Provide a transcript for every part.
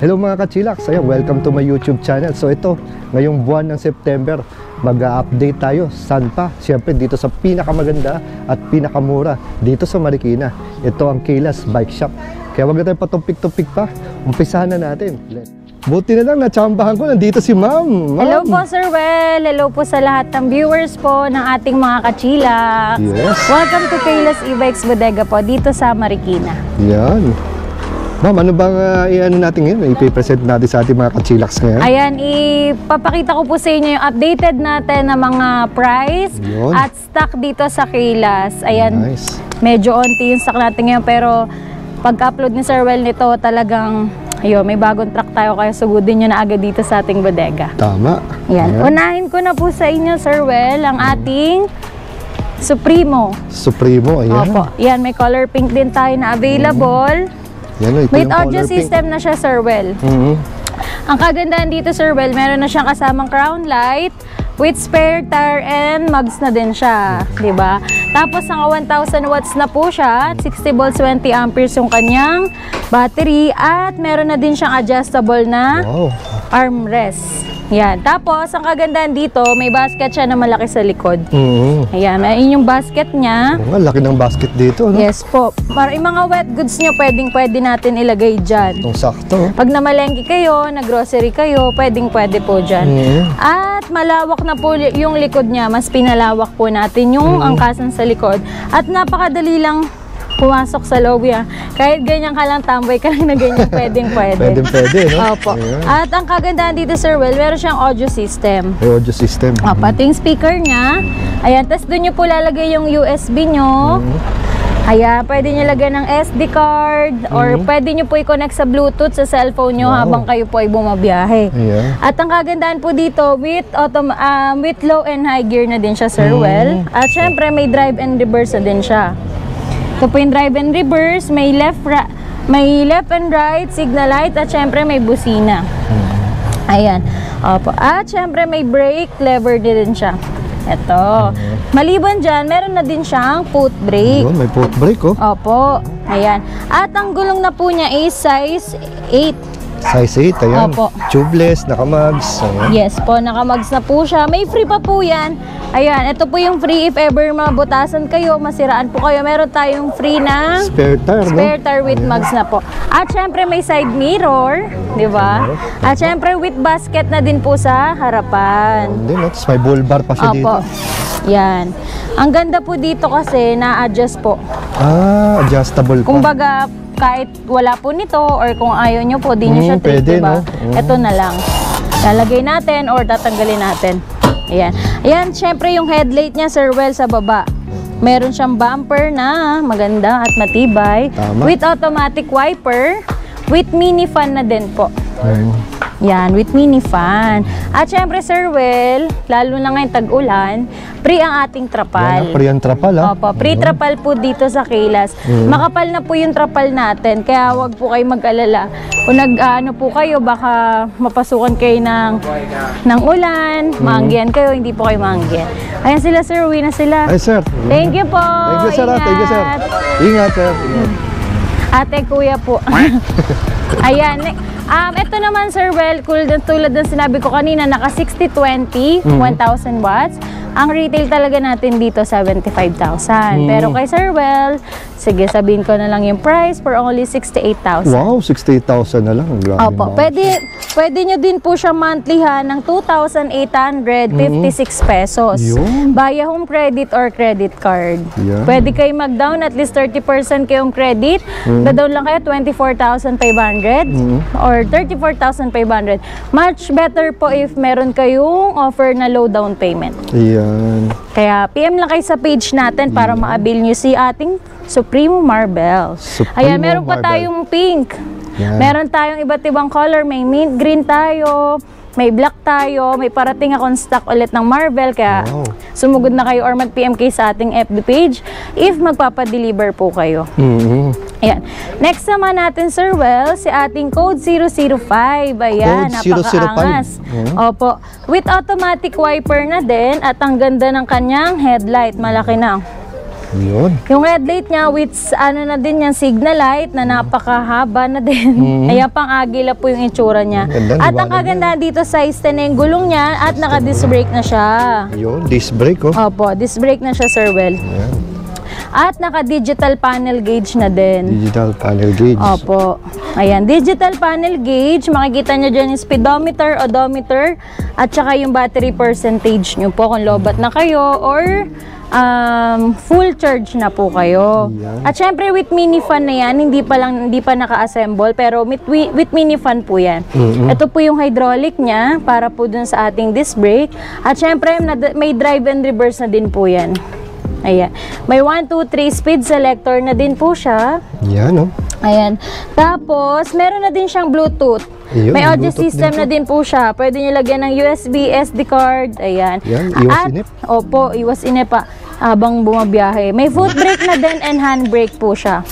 Hello mga ka-chillax, welcome to my YouTube channel. So ito, ngayong buwan ng September, mag-update tayo. Saan pa? Siyempre dito sa pinakamaganda at pinakamura, dito sa Marikina. Ito ang Kayla's Bike Shop. Kaya wag na tayo patumpik-tumpik pa. Umpisahan na natin. Buti na lang, natsambahan ko, nandito si Ma'am. Hello po Sir Well, hello po sa lahat ng viewers po ng ating mga ka-chillax. Yes. Welcome to Kayla's E-Bikes Bodega po, dito sa Marikina. Yan. Ma'am, ano bang i-ano natin ngayon? I-present natin sa ating mga ka-chillax ngayon? Ayan, ipapakita ko po sa inyo yung updated natin na mga price Yun. at stock dito sa Kayla's. Ayan, Nice. medyo onti yung stock natin ngayon, pero pag-upload ni Sir Well nito, talagang ayun, may bagong truck tayo, kaya sugudin nyo na agad dito sa ating bodega. Tama. Ayan. Unahin ko na po sa inyo, Sir Well, ang ating Supremo. Supremo, ayan. Opo. Yan, may color pink din tayo na available. Yan, ito With yung audio color pink. system na siya, Sir Well. Ang kagandahan dito, Sir Well, meron na siyang kasamang crown light with spare tire and mugs na din siya, di ba? Tapos naka 1,000 watts na po siya, 60 volts, 20 amperes yung kanyang battery, at meron na din siyang adjustable na armrest. Yan. Tapos, ang kagandahan dito, may basket siya na malaki sa likod. Ayan, ayun yung basket niya. Oh, laki ng basket dito, no? Yes po. Yung mga wet goods nyo, pwede natin ilagay dyan. Itong sakto. Pag namalengke kayo, nag-grocery kayo, pwede po dyan. At malawak na po yung likod niya. Mas pinalawak po natin yung angkasan sa likod. At napakadali lang pumasok sa loob yan. Kahit ganyan ka lang, tambay ka lang na ganyan, pwede. Pwede, no? Opo. At ang kagandahan dito, Sir Well, meron siyang audio system. May audio system. Pati yung speaker niya. Ayan, tapos doon nyo po lalagay yung USB nyo. Ayan, pwede nyo lagyan ng SD card or pwede nyo po i-connect sa Bluetooth sa cellphone nyo habang kayo po ay bumabiyahe. Ayan. At ang kagandahan po dito, with low and high gear na din siya, Sir Well. At syempre, may drive and reverse na din siya. Ito po yung drive and reverse, may left and right, signal light, at syempre may busina. Ayan. Opo. At syempre may brake lever din siya. Ito. Maliban dyan, meron na din siyang foot brake. Yun, may foot brake, oh. Opo. Ayan. At ang gulong na po niya is size 8. Size 8, ayan. Opo. Tubeless, naka-mugs. Yes po, naka-mugs na po siya. May free pa po yan. Ayan, ito po yung free if ever mabutasan kayo, masiraan po kayo. Meron tayong free na Spare tire, no? spare tire with mugs na po. At syempre may side mirror, di ba? At syempre with basket na din po sa harapan. Hindi, no? Tapos may bull bar pa siya dito. Opo. Yan. Ang ganda po dito kasi na-adjust po. Adjustable pa. Kumbaga, kahit wala po nito or kung ayaw nyo po, di nyo siya take, pwede, diba? no? Ito na lang. Lalagay natin or tatanggalin natin. Ayan. Ayan, syempre yung headlight niya, Sir Well, sa baba. Meron siyang bumper na maganda at matibay. Tama. With automatic wiper, with mini fan na din po. Yan, with mini fan. At syempre, Sir Well, lalo na ngayon tag-ulan, free ang ating trapal. Free ang trapal, ha? Opo, free trapal po dito sa Kayla's. Makapal na po yung trapal natin, kaya wag po kayo mag-alala. Kung nag-ano po kayo, baka mapasukan kayo ng ulan, maanggihan kayo, hindi po kayo maanggihan. Ayan sila, Sir, uwi na sila. Ay, sir. Thank you po. Thank you, sir. Ingat. Thank you, sir. Ingat, sir. Ingat. Ate, kuya po. Ayan. Ito naman, Sir Well, tulad ng sinabi ko kanina, naka 60-20, 1,000 watts. Ang retail talaga natin dito, 75,000. Pero kay Sir Well, sige, sabihin ko na lang yung price for only 68,000. Wow, 68,000 na lang. Grabe. Opo, pwede nyo din po siya monthlyhan ng 2,856 pesos. Yun. Via home credit or credit card. Yan. Pwede kayo mag-down at least 30% kayong credit. Da-down lang kayo 24,500 or 34,500. Much better po if meron kayong offer na low down payment. Yan. Kaya PM lang kayo sa page natin para ma-avail nyo si ating Supremo Marble. Supremo Ayan, meron pa Marble. tayong pink. Yan. Meron tayong iba't ibang color. May mint green tayo, may black tayo, may parating akong stock ulit ng Marble. Kaya sumugod na kayo or mag-PM kayo sa ating FB page if magpapadeliver po kayo. Ayan. Next naman natin, Sir Well, si ating code 005. Ayan, Code 005. napakaangas. Opo. With automatic wiper na din at ang ganda ng kanyang headlight. Malaki na. Yun. Yung red light niya with ano na din yan, signal light na napakahaba na din. Ayan pang agila po yung itsura niya. Ganda, At ang liwanag kagandahan dito size 10 na yung gulong niya at naka-disc brake na siya. Yun, disc brake, oh. Opo, disc brake na siya, Sir Well. Ayan. At naka-digital panel gauge na din. Digital panel gauge. Opo. Ayan, digital panel gauge. Makikita nyo dyan yung speedometer, odometer, at saka yung battery percentage nyo po kung lobat na kayo or full charge na po kayo. Yan. At syempre with mini fan na yan, hindi pa naka-assemble pero with mini fan po yan. Ito po yung hydraulic niya para po dun sa ating disc brake. At syempre may drive and reverse na din po yan. Ayan. May 1, 2, 3 speed selector na din po siya. Yan, oh. Ayan. Tapos, meron na din siyang Bluetooth. Ayun, may audio Bluetooth system din na din po siya. Pwede nyo lagyan ng USB, SD card. Ayan. Yan, iwas At, inip. opo, iwas inip pa habang bumabiyahe. May foot brake na din and handbrake po siya.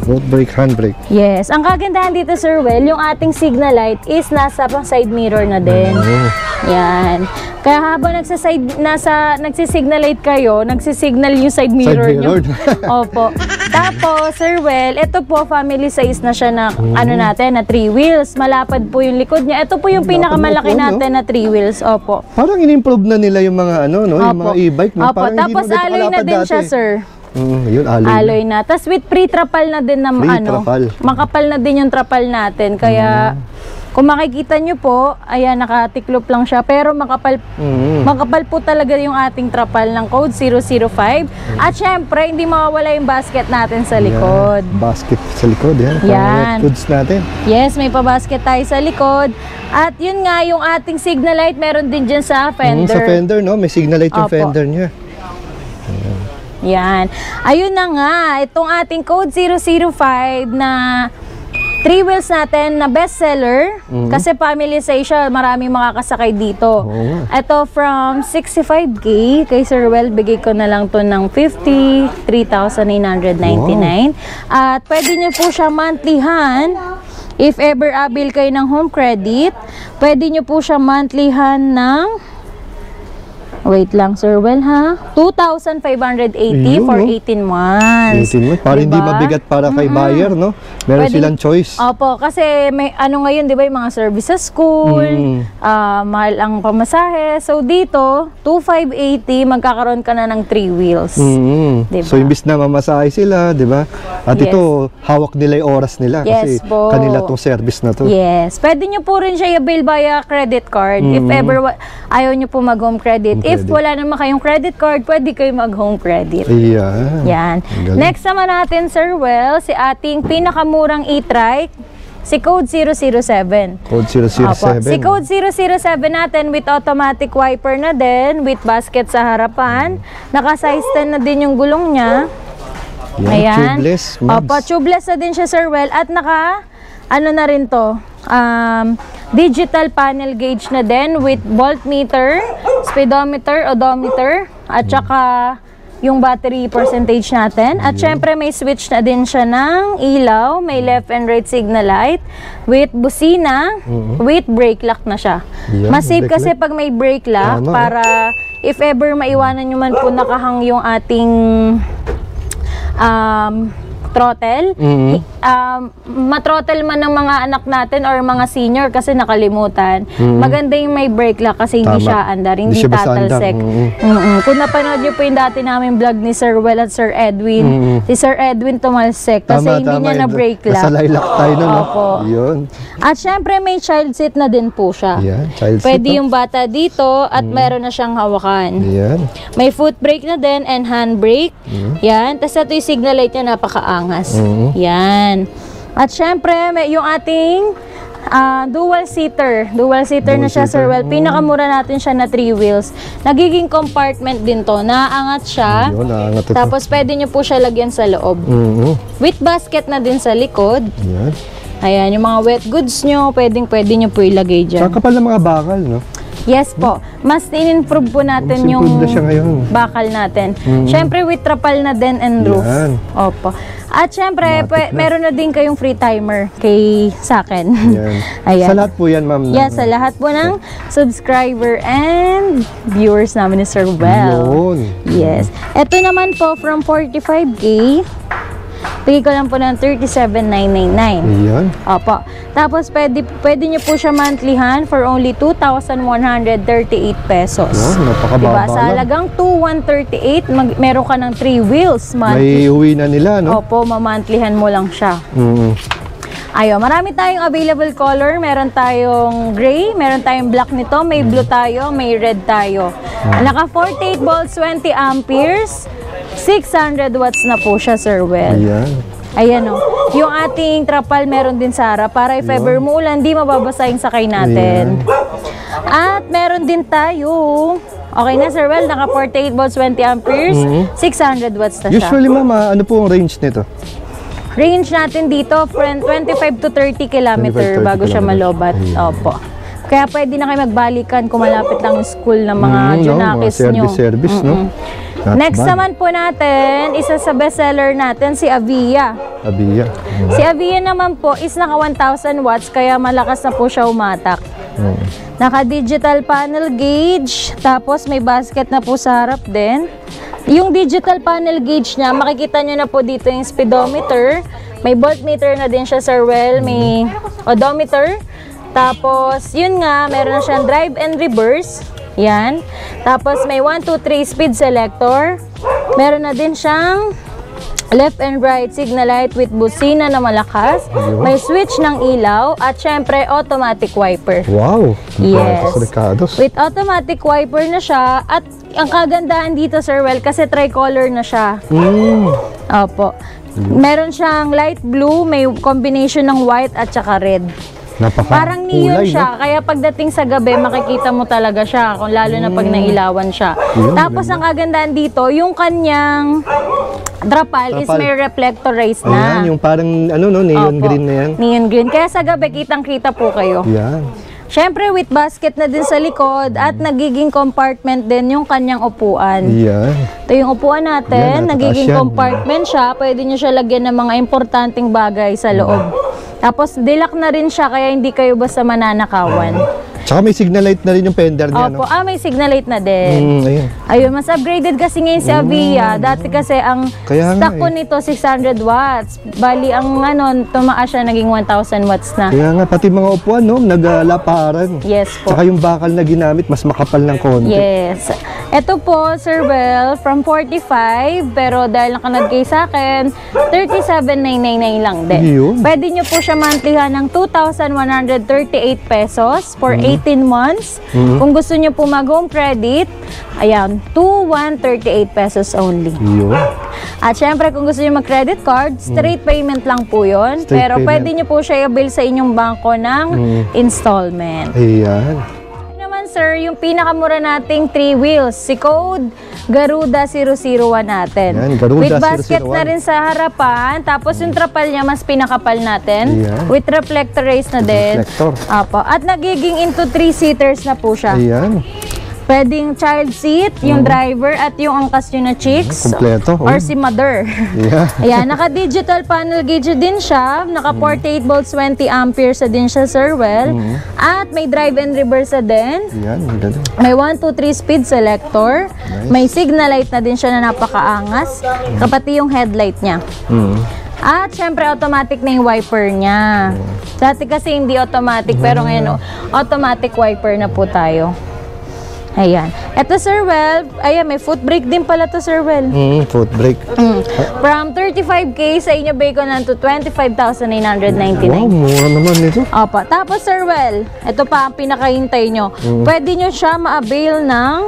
Foot brake, handbrake. Yes. Ang kagandahan dito, Sir Well, yung ating signal light is nasa pang side mirror na din. Yan. Kaya habang nagsisignal light kayo, nagsisignal yung side mirror nyo. Opo. Tapos, Sir Well, ito po, family size na siya na, ano natin, na 3 wheels. Malapad po yung likod niya. Ito po yung pinakamalaki natin na 3 wheels. Opo. Parang in-improve na nila yung mga, ano, no? Yung mga e-bike. No? Opo. Parang Tapos, alloy na din siya, sir. Yun, alloy na. Tapos with pre-trapal na din na makapal na din yung trapal natin. Kaya kung makikita nyo po, ayan, nakatiklop lang siya. Pero makapal po talaga yung ating trapal ng code 005. At syempre, hindi mawawala yung basket natin sa likod. Yan. Basket sa likod, yan. Yan. Goods natin. Yes, may pa-basket tayo sa likod. At yun nga, yung ating signal light, meron din dyan sa fender. Sa fender, no? May signal light yung fender niya. Yan. Ayun na nga, itong ating code 005 na 3 wheels natin na bestseller. Kasi family size siya, maraming makakasakay dito. Ito from 65K, kay Sir Well, bigay ko na lang to ng 53,999. At pwede nyo po siya monthlyhan. If ever abil kayo ng home credit, pwede nyo po siya monthlyhan ng wait lang, Sir Well, ha? 2,580 for 18 months. 18 months. Para hindi mabigat para kay buyer, no? Meron silang choice. Opo, kasi may ano ngayon, di ba, yung mga services school, mahal ang pamasahe. So, dito, 2,580, magkakaroon ka na ng 3 wheels. Diba? So, imbis na mamasahe sila, di ba? At ito, hawak nila yung oras nila. Kasi kanila tong service na to. Yes. Pwede nyo po rin siya i-avail via credit card. If ever ayaw nyo po mag-home credit. If wala naman kayong credit card, pwede kayo mag-home credit. Yan. Next naman natin, Sir Well, si ating pinakamurang e-trike, si Code 007. Code 007. Opo. Si Code 007 natin with automatic wiper na din, with basket sa harapan. Naka-size 10 na din yung gulong niya. Ayan. Tubeless. Opo, tubeless na din siya, Sir Well. At ano na rin to, digital panel gauge na din with voltmeter, speedometer, odometer, at saka yung battery percentage natin. At syempre may switch na din siya ng ilaw, may left and right signal light, with busina, with brake lock na siya. Mas safe kasi pag may brake lock, para if ever maiwanan nyo man po nakahang yung ating throttle, matrottle man ng mga anak natin or mga senior kasi nakalimutan, maganda yung may brake lock kasi hindi siya andar, hindi tatalsek. Kung napanood nyo po yung dati namin vlog ni Sir Well at Sir Edwin, si Sir Edwin tumalsek kasi hindi niya na brake lock. Nasa lilac tayo nun. Opo. Yun. At syempre may child seat na din po siya. Pwede yung bata dito at meron na siyang hawakan. May foot brake na din and hand brake. Yan. Tapos ito yung signal light niya, napakaangas. Yan. At syempre, yung ating dual seater. Dual seater na siya, Sir Well. Pinakamura natin siya na 3 wheels. Nagiging compartment din to. Naaangat siya. Tapos pwede nyo po siya lagyan sa loob. With basket na din sa likod. Ayan, yung mga wet goods nyo, pwede nyo po ilagay dyan. Saka pala mga bakal, no? Yes po. Mas in-improve po natin yung bakal natin. Syempre with trapal na din and roof. Opo. At syempre, Matik na. meron na din kayong free timer sa akin. Yan. Ayan. Sa lahat po yan, ma'am. Yes, sa lahat po ng subscriber and viewers namin ni Sir Well. Yun. Yes. Ito naman po from 45K. Bigay ko lang po ng 37,999. Yan. Opo. Tapos pwede nyo po siya monthlyhan for only 2,138 pesos. Wow, napakababa Diba? Sa lang. halagang 2,138, meron ka ng 3 wheels monthly. May uwi na nila, no? Opo, mamantlihan mo lang siya. Ayo, marami tayong available color. Meron tayong gray, meron tayong black nito, may blue tayo, may red tayo. Naka 48 volts, 20 amperes, 600 watts na po siya, Sir Well. Ayan. Ayan o. Yung ating trapal meron din, Sarah, para if ever muulan, di mababasa yung sakay natin. At meron din tayo, okay na, Sir Well, naka 48 volts, 20 amperes, 600 watts na siya. Usually, ma'am, ano po ang range nito? Range natin dito, friend, 25 to 30 kilometer 25, 30 bago siya kilometer. malobat. Opo. Kaya pwede na kayo magbalikan kung malapit lang yung school ng mga junakis nyo. Service, no? Not Next bad. naman po natin, isa sa bestseller natin, si Avia. Abiya. Si Avia naman po is naka 1,000 watts, kaya malakas na po siya umatak. Naka-digital panel gauge, tapos may basket na po sa harap din. Yung digital panel gauge niya, makikita nyo na po dito yung speedometer. May voltmeter na din siya, Sir Well. May odometer. Tapos, yun nga, meron na siyang drive and reverse. Yan. Tapos, may 1, 2, 3 speed selector. Meron na din siyang left and right signal light with busina na malakas. May switch ng ilaw. At syempre, automatic wiper. Wow. Yes. Ricardos. With automatic wiper na siya. At ang kagandahan dito, Sir Well, kasi tricolor na siya. Opo. Meron siyang light blue, may combination ng white at saka red. Parang neon kulay, siya, kaya pagdating sa gabi, makikita mo talaga siya, kung lalo na pag nailawan siya. Yun, Tapos ang kagandahan dito, yung kanyang trapal is may reflector rays na. Ayan, yung parang ano, no, neon Opo, green na yan. Neon green. Kaya sa gabi, kitang-kita po kayo. Yan. Siyempre, with basket na din sa likod at nagiging compartment din yung kanyang upuan. Yan. Ito yung upuan natin, Yan, nagiging natataas yan. compartment siya. Pwede nyo siya lagyan ng mga importanteng bagay sa loob. Tapos, dilak na rin siya, kaya hindi kayo basta mananakawan. Tsaka may signal light na rin yung fender niya, Opo, no? may signal light na din. Ayun. Ayun, mas upgraded kasi ngayon si Avia. Dati kasi ang Kaya nga stock ko eh. nito 600 watts. Bali, ang tumaas siya naging 1,000 watts na. Kaya nga, pati mga upuan, no, naglalaparan. Yes po. Tsaka yung bakal na ginamit, mas makapal ng konti. Yes. Ito po, Sir Well, from 45, pero dahil nakanad kayo sa akin, 37,999 lang din. Yun. Pwede nyo po siya monthlyhan ng 2,138 pesos for 18 months. Kung gusto nyo po mag-home credit, ayan, 2,138 pesos only. Yun. At syempre, kung gusto nyo mag-credit card, straight payment lang po yun. Straight Pero payment. pwede nyo po siya i-bill sa inyong bangko ng installment. Ayan. Naman sir, yung pinakamura nating 3 wheels, si Code Garuda 001 natin. Yan, Garuda With basket 001. na rin sa harapan, tapos yung trapal niya mas pinakapal natin. Yan. With reflector rays na din. Reflector. Apo. At nagiging into 3-seaters na po siya. Ayan. Pwedeng child seat, yung driver, at yung angkas nyo na chicks. Kompleto. Or si mother. Yeah. Ayan, naka-digital panel gauge din siya. Naka-48 volts, 20 amperes na din siya, Sir Well. At may drive and reverse na din. Ayan, ang ganda. May 1, 2, 3 speed selector. May signal light na din siya na napakaangas. Kapati yung headlight niya. At syempre automatic na yung wiper niya. Dati kasi hindi automatic, pero ngayon automatic wiper na po tayo. Ayan. Ito, Sir Well, ayan, may foot brake din pala to, Sir Well. Foot brake. From 35K sa inyo, bacon na to 25,999. Wow, mura naman nito. Opo. Tapos, Sir Well, ito pa ang pinakahintay nyo. Pwede nyo siya ma-avail ng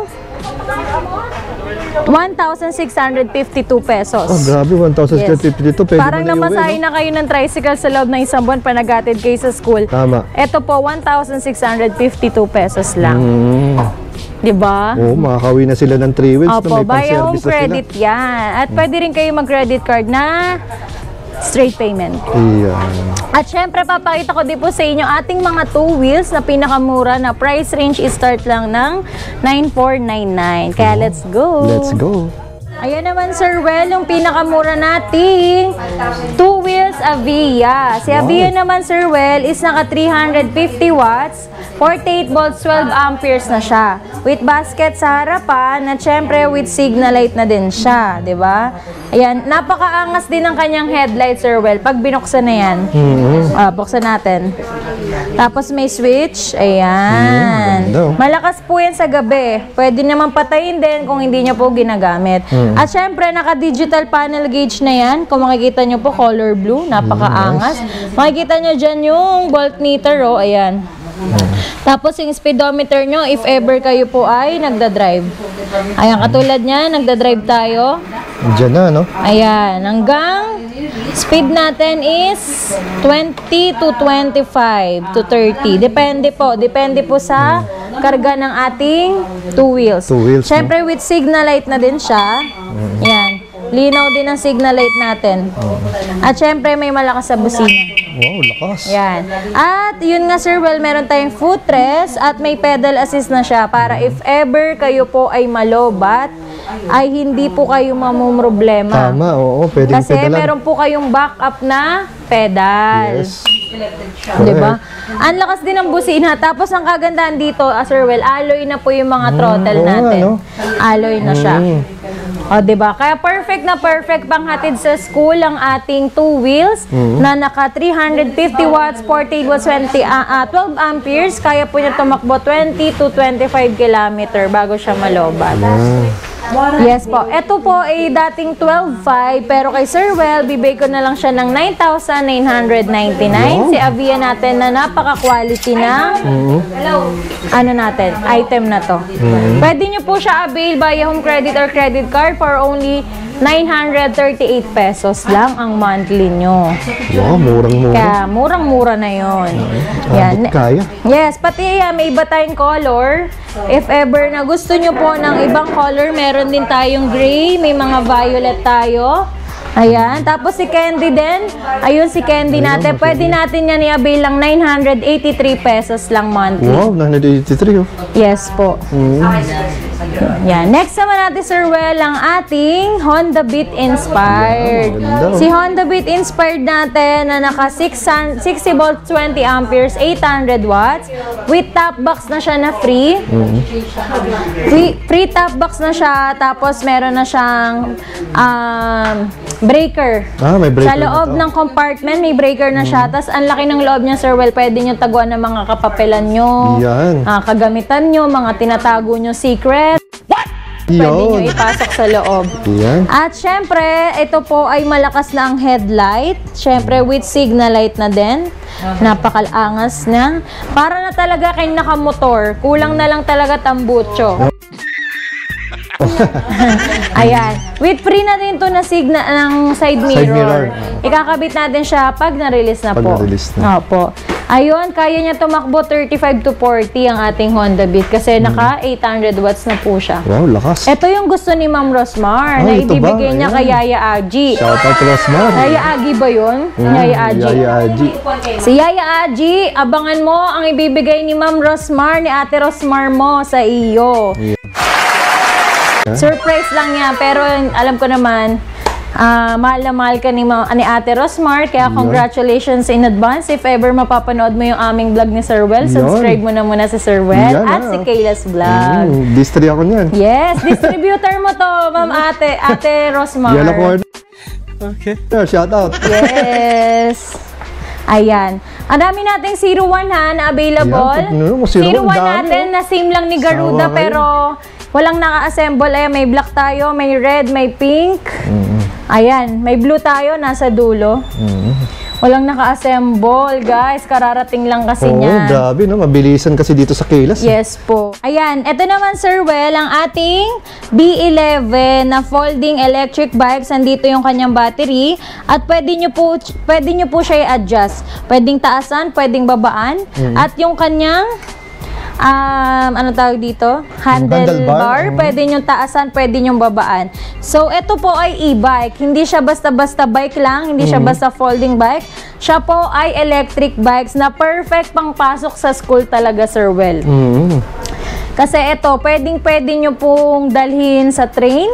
1,652 pesos. Oh, grabe, 1,652. Pwede Parang mo na namasahe na kayo ng tricycle sa loob ng isang buwan panagatid kayo sa school. Tama. Ito po, 1,652 pesos lang. Diba? Oo, makakawin na sila ng 3 wheels. Opo, May buy a home pang-service na credit yan. At pwede rin kayo mag-credit card na straight payment. Ayan. At syempre, papakita ko din po sa inyo ating mga 2 wheels na pinakamura na price range is start lang ng 9,499. Kaya let's go! Let's go. Ayan naman, Sir Well, yung pinakamura nating 2 wheels Avia. Si Avia naman, Sir Well, is naka 350 watts, 48 volts, 12 amperes na siya. With basket sa harapan, at syempre with signal light na din siya, di ba? Ayan, napakaangas din ng kanyang headlight, Sir Well, pag binuksan na yan. Buksan natin. Tapos may switch, ayan. Malakas po yan sa gabi. Pwede naman patayin din kung hindi nyo po ginagamit. At syempre, naka-digital panel gauge na yan. Kung makikita nyo po, color blue, napakaangas. Makikita nyo dyan yung voltmeter, oh, ayan. Tapos yung speedometer nyo, if ever kayo po ay nagdadrive. Ayan, katulad niya, nagdadrive tayo. Diyan na, no? Ayan, hanggang speed natin is 20 to 25 to 30. Depende po sa karga ng ating 2 wheels. Siyempre, with signal light na din siya. Ayan, linaw din ang signal light natin. At syempre, may malakas sa busina. Wow, lakas. Yan. At yun nga, Sir Well, meron tayong footrest at may pedal assist na siya para if ever kayo po ay malobat, ay hindi po kayo mamumroblema. Tama, oo. Pwedeng kasi pedalan. meron po kayong backup na pedal. Yes. Diba? Ang lakas din ng busina. Tapos ang kagandahan dito, Sir Well, alloy na po yung mga throttle natin. Ano? Alloy na siya. O, diba? Kaya perfect na perfect panghatid sa school ang ating 2 wheels na naka 350 watts, 48 watts, 12 amperes. Kaya po niya tumakbo 20 to 25 kilometer bago siya malobat. Yes po. Ito po ay dating 12.5 pero kay Sir Well, bibigay ko na lang siya ng 9,999. Si Avia natin na napaka-quality na ano natin, item na to. Pwede nyo po siya avail via home credit or credit card for only 938 pesos lang ang monthly nyo. Wow, murang-mura. Kaya murang-mura na yun. Yan. Kaya. Yes, pati may iba tayong color. If ever na gusto nyo po ng ibang color, meron din tayong gray, may mga violet tayo. Ayan. Tapos si Candy din. Ayun si Candy natin. Pwede natin yan i-avail lang 983 pesos lang monthly. Wow, 983 oh. Yes po. Yan. Next naman natin, Sir Well, ang ating Honda Beat Inspired. Si Honda Beat Inspired natin na naka 60 volts, 20 amperes, 800 watts. With top box na siya na free. Free top box na siya. Tapos meron na siyang breaker. May breaker sa loob ng compartment, may breaker na siya. Tapos ang laki ng loob niya, Sir Well. Pwede nyo taguan ng mga kapapelan nyo, kagamitan nyo, mga tinatago nyo secret. Pwede nyo ipasok sa loob. At syempre, ito po ay malakas na ang headlight. Syempre, with signal light na din. Napakalangas na. Para na talaga kayong nakamotor. Kulang na lang talaga tambutso. Ayan. With free na din to na signal ng side mirror. Ikakabit natin siya pag na-release na po. Opo. Ayun, kaya niya tumakbo 35 to 40 ang ating Honda Beat kasi naka 800 watts na po siya. Wow, lakas. Ito yung gusto ni Ma'am Rosmar na ibibigay niya kay Yaya Aji. Shout out Rosmar. Yaya Agi ba yun? Yaya Aji. Yaya Aji. Si Yaya Aji, abangan mo ang ibibigay ni Ma'am Rosmar, ni Ate Rosmar mo sa iyo. Surprise lang yan, pero alam ko naman, mahal na mahal ka ni Ate Rosmar, kaya congratulations in advance. If ever mapapanood mo yung aming vlog ni Sir Well, subscribe mo na muna si Sir Well at si Kayla's Vlog. Distri ako niyan. Yes, distributor mo to, Ma'am Ate Rosmar. Yellow corner. Okay. Shout out. Yes. Ayan. Ang dami nating 01 na available. 01 natin na same lang ni Garuda pero walang naka-assemble. Ayan, may black tayo, may red, may pink. Ayan, may blue tayo, nasa dulo. Walang naka-assemble, guys. Kararating lang kasi niyan. Grabe, no? Mabilisan kasi dito sa Kayla's. Yes po. Ayan, ito naman, Sir Well, ang ating B11 na folding electric bikes. Nandito yung kanyang battery. At pwede nyo po siya i-adjust. Pwedeng taasan, pwedeng babaan. At yung kanyang ano tawag dito? Handlebar. Pwede nyo taasan, pwede nyo babaan. So, ito po ay e-bike. Hindi siya basta-basta bike lang. Hindi siya basta folding bike. Siya po ay electric bikes na perfect pang pasok sa school talaga, Sir Well. Kasi ito, pwede nyo pong dalhin sa train.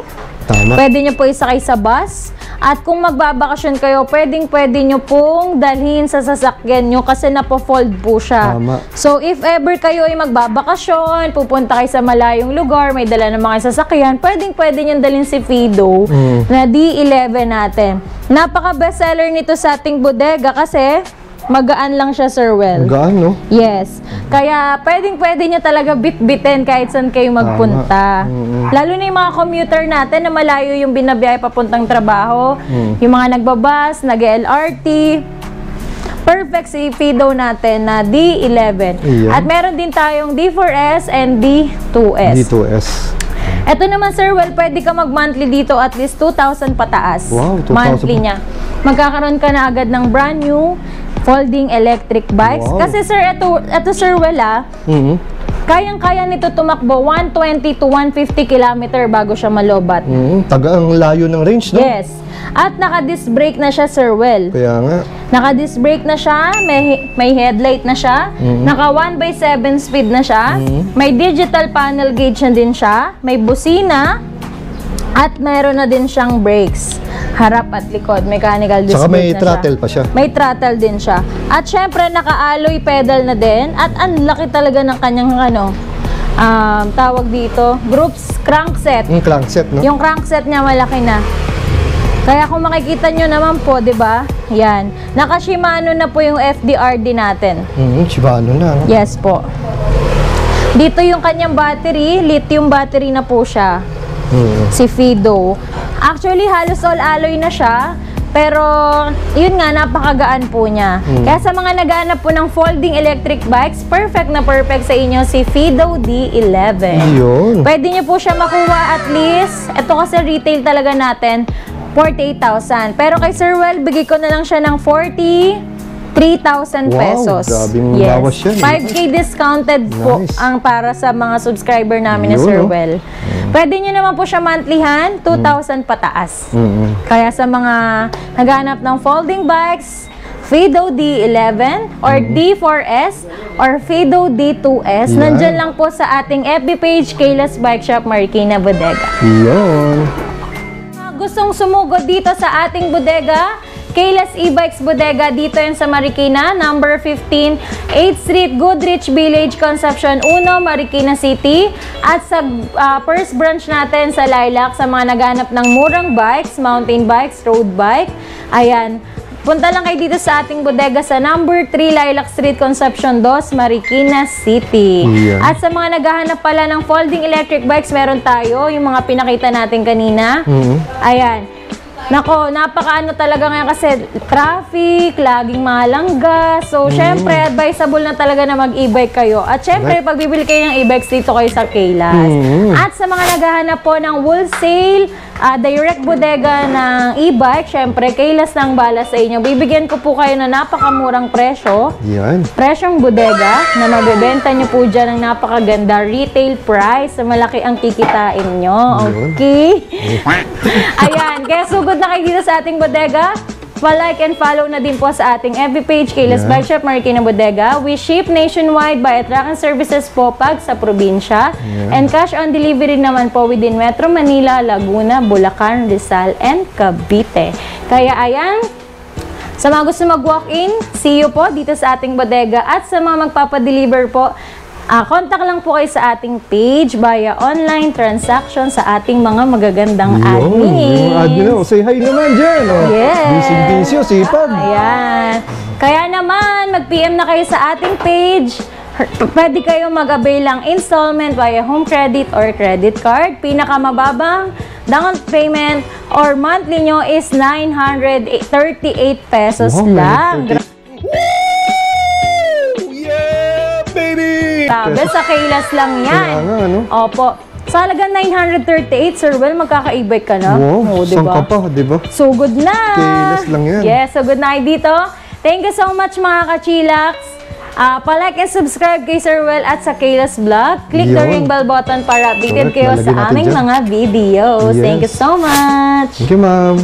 Tama. Pwede nyo po isakay sa bus. At kung magbabakasyon kayo, pwede nyo pong dalhin sa sasakyan nyo kasi napo-fold po siya. Tama. So, if ever kayo ay magbabakasyon, pupunta kayo sa malayong lugar, may dala ng mga sasakyan, pwede nyo dalhin si Fido na D11 natin. Napaka-bestseller nito sa ating bodega kasi magaan lang siya, Sir Well. Magaan, no? Yes. Kaya pwede nyo talaga bit-bitin kahit saan kayo magpunta. Lalo na yung mga commuter natin na malayo yung binabiyahe papuntang trabaho. Yung mga nagbabas, nag-LRT. Perfect si Fido natin na D11. Yeah. At meron din tayong D4S and D2S. D2S. Ito naman, Sir Well, pwede ka mag-monthly dito at least 2,000 pataas. Wow, 2,000 monthly niya. Magkakaroon ka na agad ng brand new folding electric bikes. Wow. Kasi sir, ito Sir Well kayang-kaya nito tumakbo 120 to 150 km bago siya malobat. Taga ang layo ng range, no? Yes. At naka-disc brake na siya, Sir Well. Kaya nga. Naka-disc brake na siya, may headlight na siya, naka 1/7 speed na siya, may digital panel gauge na din siya, may busina, at mayroon na din siyang brakes. Harap at likod, mechanical disc Saka may brake na throttle siya. pa siya. May throttle din siya. At syempre, naka-alloy pedal na din. At ang laki talaga ng kanyang tawag dito, groups crankset. Yung crankset, no? Yung crankset niya malaki na. Kaya kung makikita nyo naman po, di ba? Yan. Naka-Shimano na po yung FDRD natin. Shimano na, no? Yes po. Dito yung kanyang battery, lithium battery na po siya. Si Fido. Actually, halos all alloy na siya. Pero, yun nga, napakagaan po niya. Kaya sa mga naghahanap po ng folding electric bikes, perfect na perfect sa inyo si Fido D11. Yun. Pwede nyo po siya makuha at least, ito kasi retail talaga natin, 48,000. Pero kay Sir Well, bigay ko na lang siya ng 43,000 pesos. Wow, grabing bawas yan. 5K discounted po Nice. ang para sa mga subscriber namin ni Yun, Sir no? Well. Pwede nyo naman po siya monthlyhan, 2,000 pataas. Kaya sa mga naghanap ng folding bikes, Fido D11 or D4S or Fido D2S, nandyan lang po sa ating FB page, Kayla's Bike Shop, Marikina Bodega. Yun. Gustong sumugod dito sa ating bodega, Kayla's E-Bikes Bodega, dito yan sa Marikina, number 15, 8th Street, Goodrich Village, Concepcion 1, Marikina City. At sa first branch natin sa Lilac, sa mga naghanap ng murang bikes, mountain bikes, road bike. Ayan. Punta lang kayo dito sa ating bodega sa number 3 Lilac Street, Concepcion 2, Marikina City. Yeah. At sa mga naghahanap pala ng folding electric bikes, meron tayo, yung mga pinakita natin kanina. Ayan. Nako, napakaano talaga ngayon kasi traffic, laging malangga. So, syempre, advisable na talaga na mag-e-bike kayo. At syempre, pag bibili kayo ng e-bikes, dito kayo sa Kayla's. At sa mga naghahanap po ng wholesale, direct bodega ng e-bike, syempre, Kayla's ng bala sa inyo. Bibigyan ko po kayo na napakamurang presyo. Yan. Presyong bodega na mabebenta nyo po dyan ng napakaganda retail price. So, malaki ang kikitain nyo. Okay? Ayan. Kaya sugod na kayo dito sa ating bodega. Pa-like and follow na din po sa ating FB page, Kayla's Bike Shop, Marikina Bodega. We ship nationwide by truck and services po pag sa probinsya. And cash on delivery naman po within Metro Manila, Laguna, Bulacan, Rizal, and Cavite. Kaya ayan, sa mga gusto mag-walk-in, see you po dito sa ating bodega. At sa mga magpapadeliver po, contact lang po kayo sa ating page via online transaction sa ating mga magagandang admin. Yung admin na. Say hi naman dyan. Yes. Busy-busy, sipag. Ayan. Kaya naman, mag-PM na kayo sa ating page. Pwede kayo mag-avail ng installment via home credit or credit card. Pinakamababang down payment or monthly nyo is 938 pesos lang. Grabe, sa Kayla's lang yan. Kaya nga, ano? Opo. Sa halagang 938, Sir Well, magkaka-e-bike ka na. Wow, saan ka pa, di ba? So good na. Kayla's lang yan. Yes, so good na kayo dito. Thank you so much mga ka-chillax. Pa-like and subscribe kay Sir Well at sa Kayla's Vlog. Click the ring bell button para updated Correct, kayo sa lalagyan natin aming dyan. mga videos. Yes. Thank you so much. Thank you, ma'am.